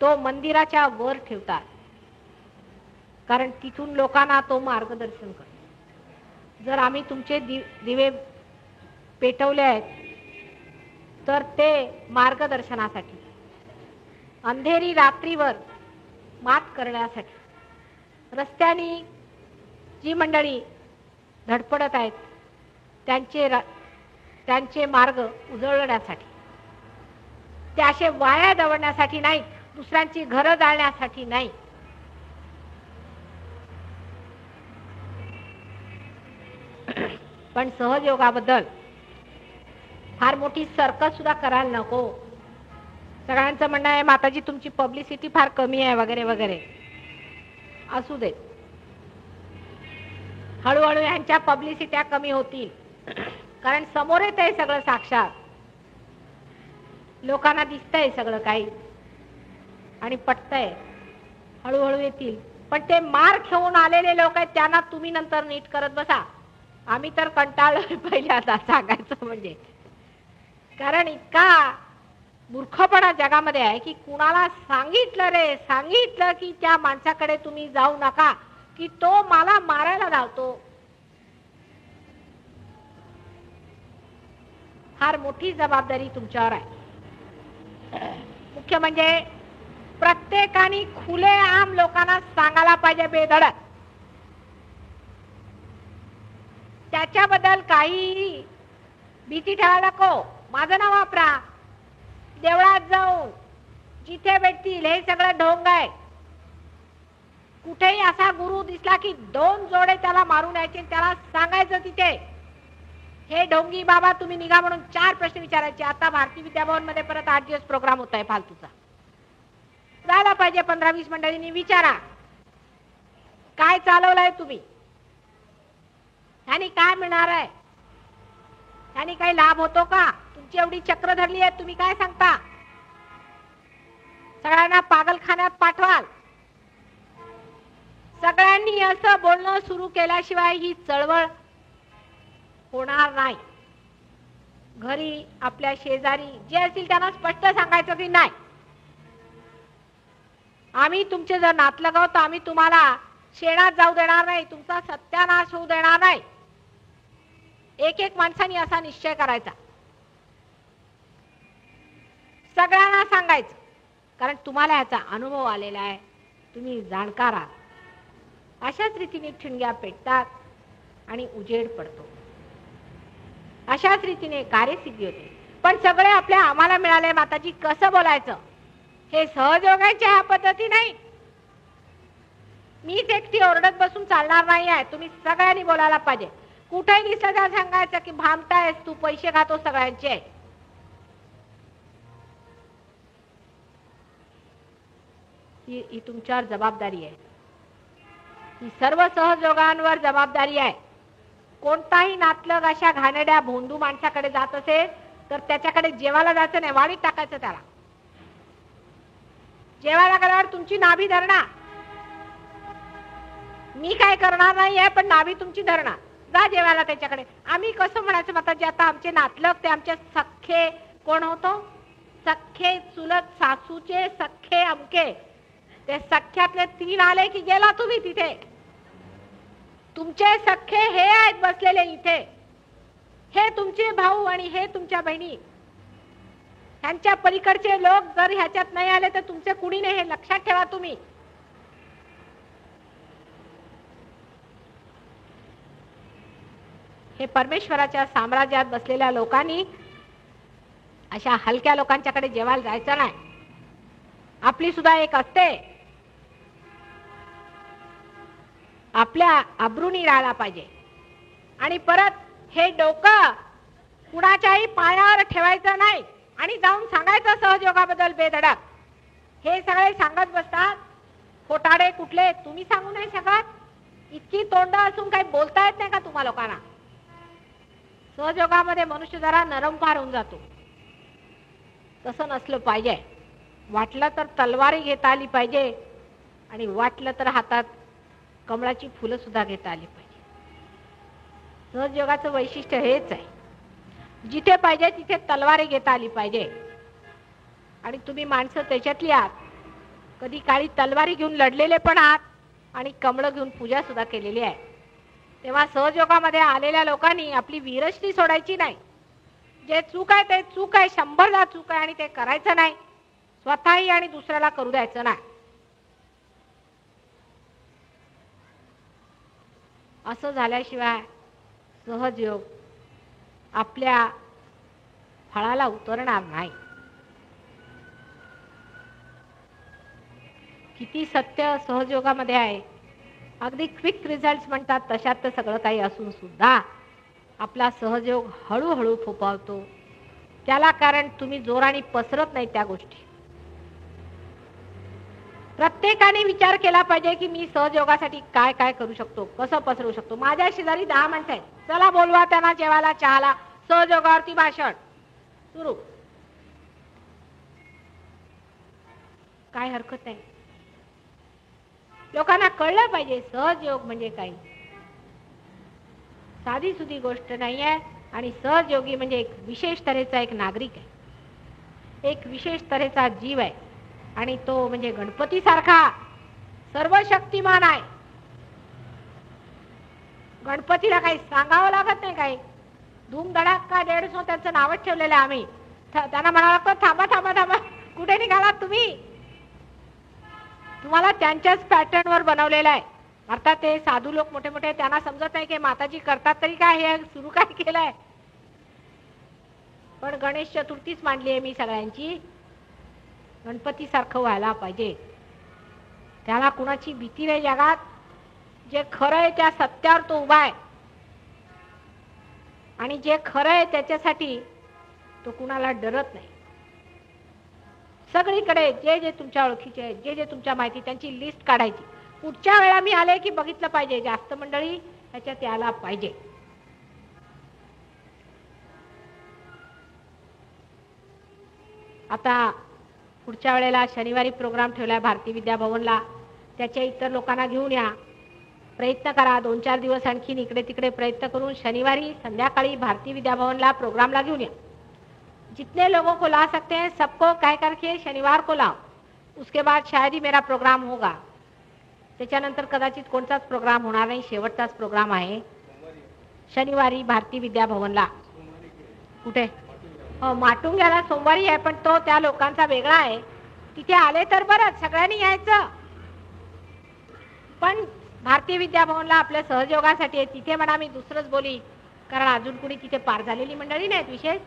तो मंदिराच्या वर ठेवतात. कारण तिथून लोकांना तो मार्गदर्शन करतो. जर आम्ही तुमचे दिवे पेटवले आहेत तर ते मार्गदर्शनासाठी, अंधेरी रात्रीवर मात करण्यासाठी, रस्त्यानी जी मंडळी धडपडत आहेत त्यांचे मार्ग उजळण्यासाठी, ते असे वाया दवडण्यासाठी नाही, दुसऱ्यांची घरं जाळण्यासाठी नाही. पण सहजयोगाबद्दल फार मोठी सर्कस सुद्धा करायला नको. सगळ्यांचं म्हणणं आहे माताजी तुमची पब्लिसिटी फार कमी आहे वगैरे वगैरे. असू दे, हळूहळू ह्यांच्या पब्लिसिट्या कमी होतील. कारण समोर येत आहे सगळं साक्षात, लोकांना दिसतंय सगळं काही आणि पटतंय. हळूहळू येतील. पण ते मार घेऊन आलेले लोक आहेत त्यांना तुम्ही नंतर नीट करत बसा. आम्ही तर कंटाळलोय पहिले आता सांगायचं म्हणजे. कारण इतका मूर्खपणा जगामध्ये आहे की कुणाला सांगितलं की त्या माणसाकडे तुम्ही जाऊ नका, की तो मला मारायला धावतो. फार मोठी जबाबदारी तुमच्यावर आहे. मुख्य म्हणजे प्रत्येकाने खुलेआम लोकांना सांगायला पाहिजे बेधडक. त्याच्याबद्दल काही भीती ठेवायला नको. माझं नाव वापरा. देवळात जाऊन जिथे भेटतील हे सगळं ढोंग आहे. कुठेही असा गुरु दिसला की 2 जोडे त्याला मारून यायचे, त्याला सांगायचं तिथे हे ढोंगी बाबा तुम्ही निघा म्हणून 4 प्रश्न विचारायचे. आता भारतीय विद्याभवन मध्ये परत 8 दिवस प्रोग्राम होत आहे फालतूचा. जायला पाहिजे 15-20 मंडळींनी विचारा काय चालवलंय तुम्ही. ह्यानी काय मिळणार आहे? ह्यानी काही लाभ होतो का? तुमची एवढी चक्र धरली आहे, तुम्ही काय सांगता? सगळ्यांना पागलखान्यात पाठवाल. सगळ्यांनी असं बोलणं सुरू केल्याशिवाय ही चळवळ होणार नाही. घरी आपल्या शेजारी जे असतील त्यांना स्पष्ट सांगायचं की नाही, आम्ही तुमचे जर नातलग आहोत तर आम्ही तुम्हाला शेणात जाऊ देणार नाही, तुमचा सत्यानाश होऊ देणार नाही. एक एक माणसाने असा निश्चय करायचा, सगळ्यांना सांगायचं. कारण तुम्हाला याचा अनुभव आलेला आहे, तुम्ही जाणकार आहात. अशाच रीतीने ठिणग्या पेटतात आणि उजेड पडतो. अशाच रीतीने कार्यसिद्धी होते. पण सगळे आपल्या आम्हाला मिळाले माताजी कसं बोलायचं हे सहजयोगाच्या ह्या पद्धती नाही. मीच एकटी ओरडत बसून चालणार नाही आहे. तुम्ही सगळ्यांनी बोलायला पाहिजे. कुठेही दिसलं तर सांगायचं की भामटायस तू, पैसे खातो सगळ्यांचे. ही तुमच्यावर जबाबदारी आहे. ही सर्व सहजयोगांवर जबाबदारी आहे. कोणताही नातलग अशा घाणेड्या भोंदू माणसाकडे जात असेल तर त्याच्याकडे जेवायला जायचं नाही, वाढीत टाकायचं त्याला. जेवायला गेल्यावर तुमची नाभी धरणार. मी काय करणार नाही आहे, पण नाभी तुमची धरणार. जा जेवायला त्याच्याकडे. आम्ही कसं म्हणायचं माताजी, आता आमचे नातलग ते आमचे सख्खे कोण होतो? सख्खे चुलत सासूचे सख्खे अमके. ते सख्यातले 3 आले की गेला तुम्ही तिथे. तुमचे सख्खे हे आहेत बसलेले इथे, हे तुमचे भाऊ आणि हे तुमच्या बहिणी. ह्यांच्या पलीकडचे लोक जर ह्याच्यात नाही आले तर तुमचे कुणी नाही, हे लक्षात ठेवा तुम्ही. हे परमेश्वराच्या साम्राज्यात बसलेल्या लोकांनी अशा हलक्या लोकांच्याकडे जेवायला जायचं नाही. आपली सुद्धा एक असते, आपल्या अब्रूनी राहायला पाहिजे. आणि परत हे डोकं कुणाच्याही पायावर ठेवायचं नाही आणि जाऊन सांगायचं सहजयोगाबद्दल बेधडक. हे सगळे सांगत बसतात खोटाडे कुठले, तुम्ही सांगू नाही शकत? इतकी तोंड असून काही बोलता येत नाही का तुम्हा लोकांना? सहजयोगामध्ये मनुष्य जरा नरम फार होऊन जातो. तसं नसलं पाहिजे. वाटलं तर तलवारी घेता आली पाहिजे आणि वाटलं तर हातात कमळाची फुलं सुद्धा घेता आली पाहिजे. सहजयोगाचं वैशिष्ट्य हेच आहे. जिथे पाहिजे तिथे तलवारी घेता आली पाहिजे. आणि तुम्ही माणसं त्याच्यातली आहात. कधी काळी तलवारी घेऊन लढलेले पण आहात आणि कमळं घेऊन पूजा सुद्धा केलेली आहे. तेव्हा सहजयोगामध्ये आलेल्या लोकांनी आपली वीरश्री सोडायची नाही. जे चूक आहे ते चूक आहे, 100दा चूक आहे आणि ते करायचं नाही. स्वतःही आणि दुसऱ्याला करू द्यायचं नाही. असं झाल्याशिवाय सहजयोग आपल्या फळाला उतरणार नाही. किती सत्य सहजयोगामध्ये आहे. अगदी क्विक रिझल्ट्स म्हणतात तशात तर सगळं काही असून सुद्धा आपला सहजयोग हळूहळू फोपावतो. त्याला कारण तुम्ही जोराने पसरत नाही त्या गोष्टी. प्रत्येकाने विचार केला पाहिजे की मी सहजयोगासाठी काय काय करू शकतो, कसं पसरवू शकतो. माझ्या शेजारी 10 माणसं आहेत, चला बोलवा त्यांना जेवायला चहाला, सहजयोगावरती भाषण सुरू. काय हरकत नाही. लोकांना कळलं पाहिजे सहजयोग म्हणजे काय, साधी सुधी गोष्ट नाही आहे. आणि सहजयोगी म्हणजे एक विशेष तऱ्हेचा एक नागरिक आहे, एक विशेष तऱ्हेचा जीव आहे. आणि तो म्हणजे गणपती सारखा सर्वशक्तिमान आहे. गणपतीला काही सांगावं लागत नाही. काही धूमधडाका 150 त्यांचं नावच ठेवलेलं आहे आम्ही. त्यांना म्हणावं लागतं थांबा थांबा थांबा, कुठे निघालात तुम्ही? तुम्हाला त्यांच्याच पॅटर्नवर बनवलेलं आहे. अर्थात ते साधू लोक मोठे मोठे, त्यांना समजत नाही की माताजी करतात तरी काय, हे सुरू काय केलंय. पण गणेश चतुर्थीच मांडली आहे मी सगळ्यांची. गणपती सारखं व्हायला पाहिजे. त्याला कुणाची भीती नाही जगात. जे खरं आहे त्या सत्यावर तो उभा आहे आणि जे खरं आहे त्याच्यासाठी तो कुणाला डरत नाही. सगळीकडे जे जे तुमच्या ओळखीचे आहेत, जे जे तुमच्या माहिती, त्यांची लिस्ट काढायची. पुढच्या वेळा मी आले की बघितलं पाहिजे जास्त मंडळी ह्याच्यात यायला पाहिजे. आता पुढच्या वेळेला शनिवारी प्रोग्राम ठेवला आहे भारती विद्या भवनला, त्याच्या इतर लोकांना घेऊन या, प्रयत्न करा. 2-4 दिवस आणखीन इकडे तिकडे प्रयत्न करून शनिवारी संध्याकाळी भारती विद्या भवनला प्रोग्रामला घेऊन या. जितने लोगों को ला सकते हैं सबको कह करके शनिवार को लाओ. उसके बाद शायद ही मेरा प्रोग्राम होगा. त्याच्यानंतर कदाचित कोणताच प्रोग्राम होणार नाही, शेवटचाच प्रोग्राम आहे शनिवारी भारती विद्या भवनला. कुठे? हो, माटुंग्याला सोमवारी आहे, पण तो त्या लोकांचा वेगळा आहे. तिथे आले तर बरंच, सगळ्यांनी यायचं. पण भारतीय विद्या भवनला आपल्या सहयोगासाठी आहे. तिथे म्हणा मी दुसरंच बोली, कारण अजून कुणी तिथे पार झालेली मंडळी नाहीत विशेष.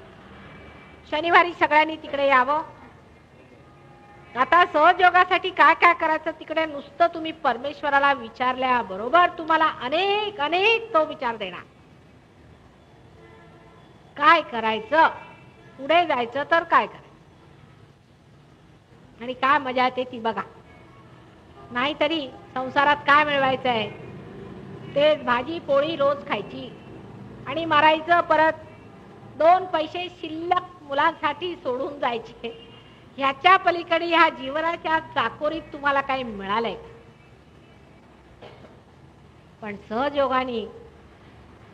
शनिवारी सगळ्यांनी तिकडे यावं. आता सहयोगासाठी काय काय करायचं तिकडे नुसतं तुम्ही परमेश्वराला विचारल्याबरोबर तुम्हाला अनेक अनेक तो विचार देणार. काय करायचं, पुढे जायचं तर काय करायचं आणि काय मजा येते ती बघा. नाहीतरी संसारात काय मिळवायचं आहे, तेच भाजी पोळी रोज खायची आणि मारायचं, परत 2 पैसे शिल्लक मुलांसाठी सोडून जायचे. ह्याच्या पलीकडे ह्या जीवनाच्या चाकोरीत तुम्हाला काही मिळालंय? पण सहजयोगाने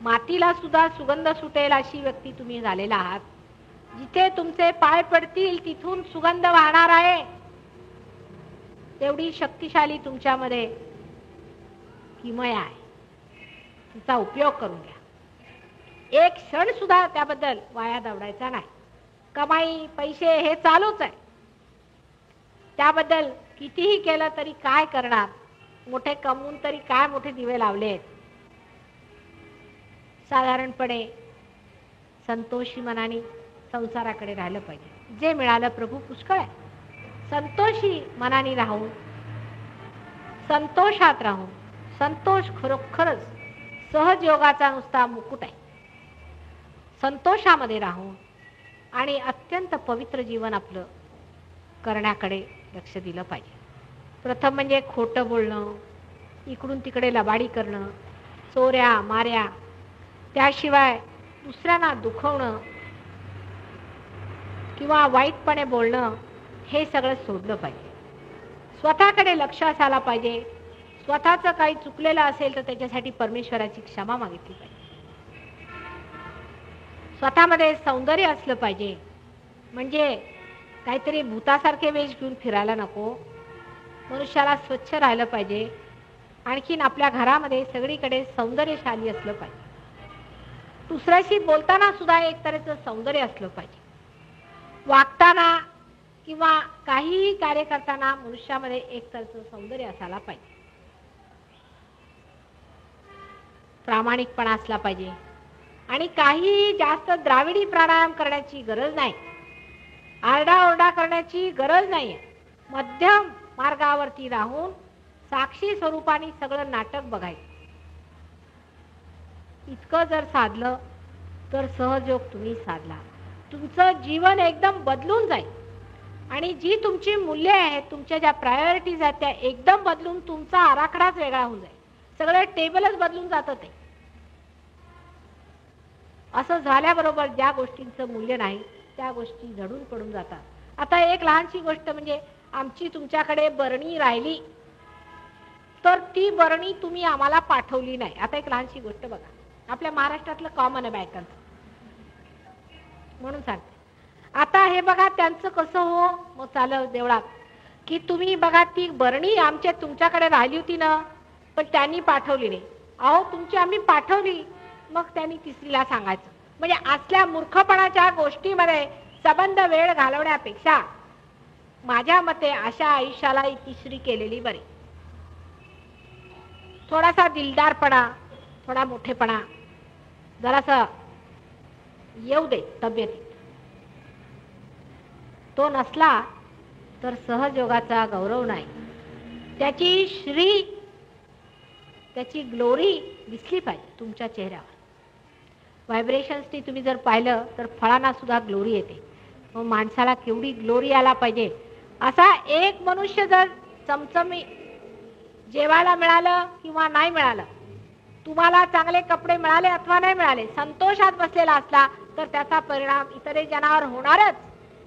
मातीला सुद्धा सुगंध सुटेल अशी व्यक्ती तुम्ही झालेला आहात. जिथे तुमचे पाय पडतील तिथून सुगंध वाहणार आहे. तेवढी शक्तिशाली तुमच्यामध्ये किमया आहे. तिचा उपयोग करून घ्या. एक क्षण सुद्धा त्याबद्दल वाया दवडायचा नाही. कमाई पैसे हे चालूच आहे, त्याबद्दल कितीही केलं तरी काय करणार, मोठे कमवून तरी काय मोठे दिवे लावलेत. साधारणपणे संतोषी मनाने संसाराकडे राहिलं पाहिजे. जे मिळालं प्रभू पुष्कळ आहे. संतोषी मनाने राहून, संतोषात राहून, संतोष खरोखरच सहजयोगाचा नुसता मुकुट आहे. संतोषामध्ये राहून आणि अत्यंत पवित्र जीवन आपलं करण्याकडे लक्ष दिलं पाहिजे. प्रथम म्हणजे खोटं बोलणं, इकडून तिकडे लबाडी करणं, चोऱ्या माऱ्या, त्याशिवाय दुसऱ्यांना दुखवणं किंवा वाईटपणे बोलणं हे सगळं सोडलं पाहिजे. स्वतःकडे लक्ष असायला पाहिजे. स्वतःचं काही चुकलेलं असेल तर त्याच्यासाठी परमेश्वराची क्षमा मागितली पाहिजे. स्वतःमध्ये सौंदर्य असलं पाहिजे. म्हणजे काहीतरी भूतासारखे वेश घेऊन फिरायला नको. मनुष्याला स्वच्छ राहिलं पाहिजे. आणखीन आपल्या घरामध्ये सगळीकडे सौंदर्यशाली असलं पाहिजे. दुसऱ्याशी बोलताना सुद्धा एक तऱ्हेचं सौंदर्य असलं पाहिजे. वागताना किंवा काहीही कार्य करताना मनुष्यामध्ये एक तऱ्हेचं सौंदर्य असायला पाहिजे. प्रामाणिकपणा असला पाहिजे. आणि काही जास्त द्राविडी प्राणायाम करण्याची गरज नाही. आरडाओरडा करण्याची गरज नाही. मध्यम मार्गावरती राहून साक्षी स्वरूपाने सगळं नाटक बघायचं. इतकं जर साधलं तर सहजयोग तुम्ही साधला. तुमचं जीवन एकदम बदलून जाईल. आणि जी तुमची मूल्ये आहेत, तुमच्या ज्या प्रायोरिटीज आहेत त्या एकदम बदलून तुमचा आराखडाच वेगळा होऊन जाईल. सगळं टेबलच बदलून जातं ते. असं झाल्याबरोबर ज्या गोष्टींचं मूल्य नाही त्या गोष्टी झडून पडून जातात. आता एक लहानशी गोष्ट म्हणजे आमची तुमच्याकडे बरणी राहिली तर ती बरणी तुम्ही आम्हाला पाठवली नाही. आता एक लहानशी गोष्ट बघा, आपल्या महाराष्ट्रातलं कॉमन आहे बायकांचं, म्हणून सांगते. आता हे बघा त्यांचं कसं हो मग चाललं देवळात की तुम्ही बघा ती बरणी आमच्या तुमच्याकडे राहिली होती ना, पण त्यांनी पाठवली नाही. अहो तुमची आम्ही पाठवली, मग त्यांनी तिसरीला सांगायचं. म्हणजे असल्या मूर्खपणाच्या गोष्टीमध्ये संबंध वेळ घालवण्यापेक्षा माझ्या मते अशा आयुष्याला तिसरी केलेली बरी. थोडासा दिलदारपणा, थोडा मोठेपणा जरासा येऊ दे तब्येतीत. तो नसला तर सहजयोगाचा गौरव नाही. त्याची श्री, त्याची ग्लोरी दिसली पाहिजे तुमच्या चेहऱ्यावर. व्हायब्रेशन्सनी तुम्ही जर पाहिलं तर फळांना सुद्धा ग्लोरी येते. मग माणसाला केवढी ग्लोरी आला पाहिजे. असा एक मनुष्य जर चमचमी जेवायला मिळालं किंवा नाही मिळालं, तुम्हाला चांगले कपडे मिळाले अथवा नाही मिळाले, संतोषात बसलेला असला तर त्याचा परिणाम इतरे जनावर होणारच.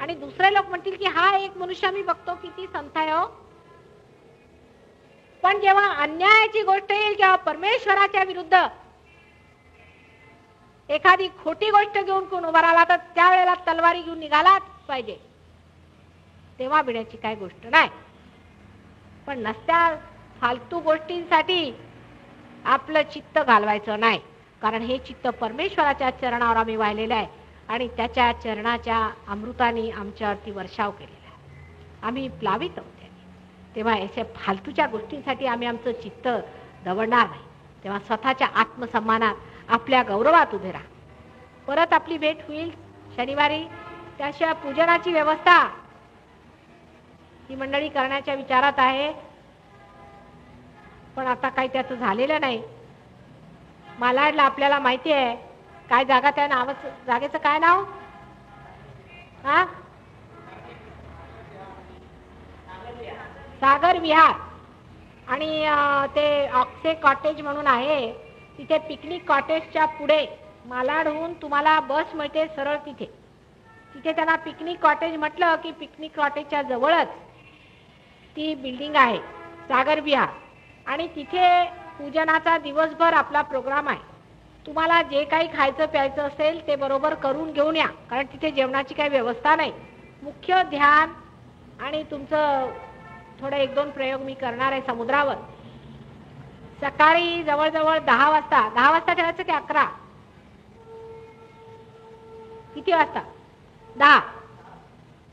आणि दुसरे लोक म्हणतील की हा एक मनुष्य मी बघतो किती संत आहे हो. पण जेव्हा अन्यायाची गोष्ट येईल किंवा परमेश्वराच्या विरुद्ध एखादी खोटी गोष्ट घेऊन कोण उभा राहिला तर त्यावेळेला तलवारी घेऊन निघालाच पाहिजे, तेव्हा भिण्याची काय गोष्ट नाही. पण नसत्या फालतू गोष्टींसाठी आपलं चित्त घालवायचं नाही, कारण हे चित्त परमेश्वराच्या चरणावर आम्ही वाहिलेलं आहे आणि त्याच्या चरणाच्या अमृताने आमच्यावरती वर्षाव केलेला आहे. आम्ही प्लावित आहोत. तेव्हा अशा फालतूच्या गोष्टींसाठी आम्ही आमचं चित्त दवडणार नाही. तेव्हा स्वतःच्या आत्मसन्मानात आपल्या गौरवात उभे राहा. परत आपली भेट होईल शनिवारी. त्याशिवाय पूजनाची व्यवस्था ही मंडळी करण्याच्या विचारात आहे, पण आता काही त्याचं झालेलं नाही. मालाडला आपल्याला माहिती आहे काय जागा, त्या जागेचं काय नाव? हा, सागर विहार. आणि ते ऑक्से कॉटेज म्हणून आहे, तिथे पिकनिक कॉटेजच्या पुढे मालाडहून तुम्हाला बस मिळते सरळ तिथे. तिथे त्यांना पिकनिक कॉटेज म्हटलं की पिकनिक कॉटेजच्या जवळच ती बिल्डिंग आहे सागर विहार. आणि तिथे पूजनाचा दिवसभर आपला प्रोग्राम आहे. तुम्हाला जे काही खायचं प्यायचं असेल ते बरोबर करून घेऊन या, कारण तिथे जेवणाची काही व्यवस्था नाही. मुख्य ध्यान आणि तुमचं थोडे 1-2 प्रयोग मी करणार आहे समुद्रावर. सकाळी जवळजवळ 10 वाजता ठेवायचं की 11? किती वाजता?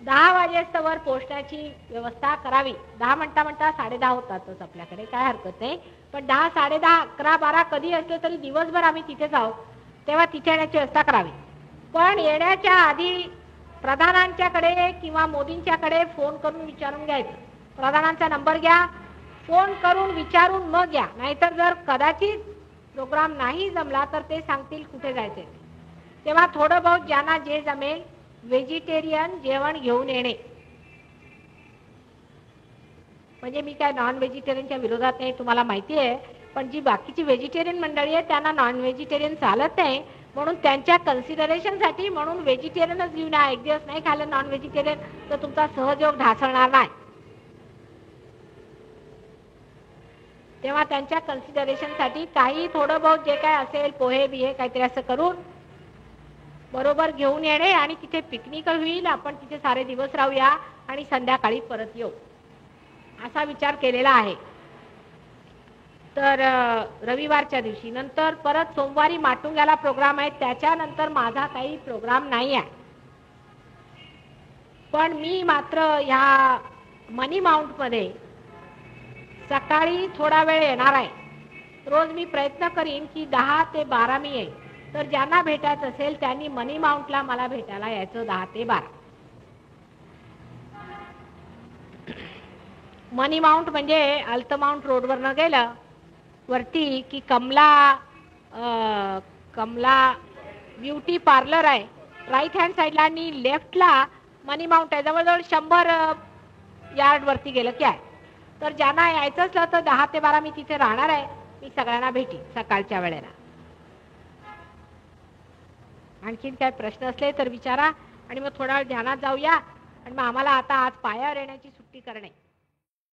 10 वाजेस्तवर पोहोचण्याची व्यवस्था करावी. 10 म्हणता 10:30 होतातच आपल्याकडे, काय हरकत नाही. पण 10, 10:30, 11, 12 कधी असलं तरी दिवसभर आम्ही तिथेच आहोत, तेव्हा तिथे येण्याची व्यवस्था करावी. पण येण्याच्या आधी प्रधानांच्याकडे किंवा मोदींच्याकडे फोन करून विचारून घ्यायचं. प्रधानांचा नंबर घ्या, फोन करून विचारून मग घ्या. नाहीतर जर कदाचित प्रोग्राम नाही जमला तर ते सांगतील कुठे जायचे. तेव्हा थोडं बहुत ज्यांना जे जमेल व्हेजिटेरियन जेवण घेऊन येणे. म्हणजे मी काय नॉन व्हेजिटेरियनच्या विरोधात नाही, तुम्हाला माहिती आहे. पण जी बाकीची व्हेजिटेरियन मंडळी आहे त्यांना नॉन व्हेजिटेरियन चालत नाही, म्हणून त्यांच्या कन्सिडरेशनसाठी म्हणून व्हेजिटेरियनच घेऊन या. एक दिवस नाही खाल्लं नॉन व्हेजिटेरियन तर तुमचा सहयोग ढासळणार नाही. तेव्हा त्यांच्या कन्सिडरेशनसाठी काही थोडं बहुत जे काय असेल पोहे बिहे काहीतरी असं करून बरोबर घेऊन येणे आणि तिथे पिकनिक होईल. आपण तिथे सारे दिवस राहूया आणि संध्याकाळी परत येऊ असा विचार केलेला आहे. तर रविवारच्या दिवशी नंतर परत सोमवारी माटुंग्याला प्रोग्राम आहे. त्याच्यानंतर माझा काही प्रोग्राम नाही आहे. पण मी मात्र ह्या मनी माउंटमध्ये सकाळी थोडा वेळ येणार आहे. रोज मी प्रयत्न करीन की 10 ते 12 मी येईल. तर ज्यांना भेटायचं असेल त्यांनी मनी माउंटला मला भेटायला यायचं 10 ते 12. मनी माउंट म्हणजे अल्तमाउंट रोडवर न गेलं वरती की कमला ब्युटी पार्लर आहे राईट हँड साईडला आणि लेफ्टला मनी माउंट आहे. जवळजवळ 100 यार्ड वरती गेलं की आहे. तर ज्यांना यायचं असलं तर 10 ते 12 मी तिथे राहणार आहे. मी सगळ्यांना भेटीन सकाळच्या वेळेला. आणखीन काय प्रश्न असले तर विचारा आणि मग थोडा वेळ ध्यानात जाऊया आणि मग आम्हाला आता आज पायावर येण्याची सुट्टी करणे.